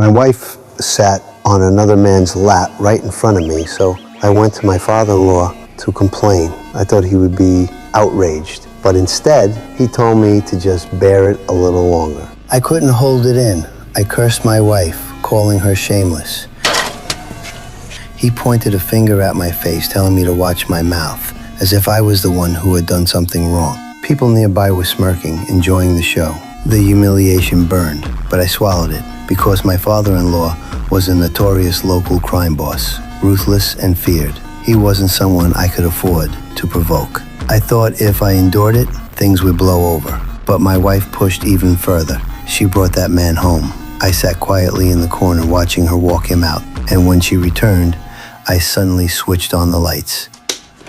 My wife sat on another man's lap right in front of me, so I went to my father-in-law to complain. I thought he would be outraged, but instead, he told me to just bear it a little longer. I couldn't hold it in. I cursed my wife, calling her shameless. He pointed a finger at my face, telling me to watch my mouth, as if I was the one who had done something wrong. People nearby were smirking, enjoying the show. The humiliation burned, but I swallowed it, because my father-in-law was a notorious local crime boss, ruthless and feared. He wasn't someone I could afford to provoke. I thought if I endured it, things would blow over. But my wife pushed even further. She brought that man home. I sat quietly in the corner watching her walk him out, and when she returned, I suddenly switched on the lights.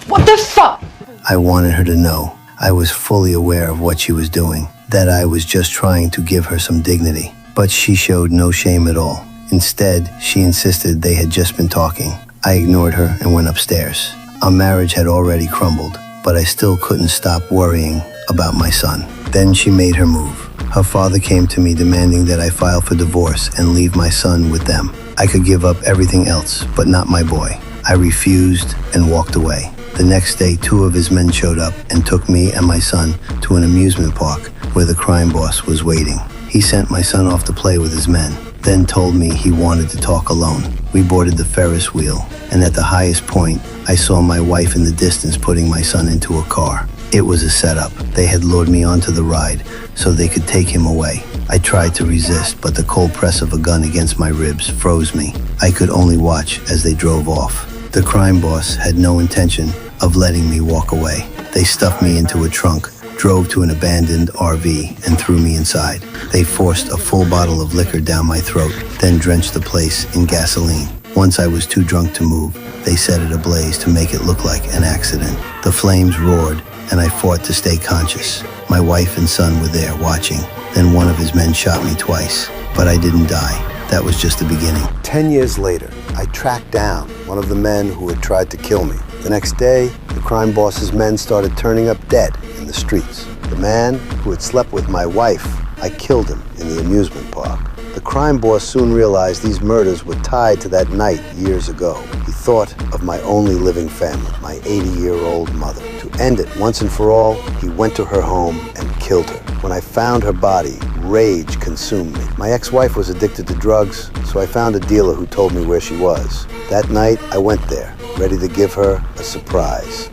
What the fuck? I wanted her to know I was fully aware of what she was doing, that I was just trying to give her some dignity. But she showed no shame at all. Instead, she insisted they had just been talking. I ignored her and went upstairs. Our marriage had already crumbled, but I still couldn't stop worrying about my son. Then she made her move. Her father came to me demanding that I file for divorce and leave my son with them. I could give up everything else, but not my boy. I refused and walked away. The next day, 2 of his men showed up and took me and my son to an amusement park where the crime boss was waiting. He sent my son off to play with his men, then told me he wanted to talk alone. We boarded the Ferris wheel, and at the highest point, I saw my wife in the distance putting my son into a car. It was a setup. They had lured me onto the ride so they could take him away. I tried to resist, but the cold press of a gun against my ribs froze me. I could only watch as they drove off. The crime boss had no intention of letting me walk away. They stuffed me into a trunk, drove to an abandoned RV, and threw me inside. They forced a full bottle of liquor down my throat, then drenched the place in gasoline. Once I was too drunk to move, they set it ablaze to make it look like an accident. The flames roared, and I fought to stay conscious. My wife and son were there watching. Then one of his men shot me twice, but I didn't die. That was just the beginning. 10 years later, I tracked down one of the men who had tried to kill me. The next day, the crime boss's men started turning up dead in the streets. The man who had slept with my wife, I killed him in the amusement park. The crime boss soon realized these murders were tied to that night years ago. He thought of my only living family, my 80-year-old mother. To end it once and for all, he went to her home and killed her. When I found her body, rage consumed me. My ex-wife was addicted to drugs, so I found a dealer who told me where she was. That night, I went there, ready to give her a surprise.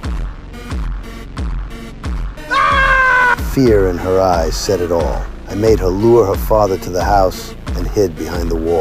Fear in her eyes said it all. I made her lure her father to the house and hid behind the wall.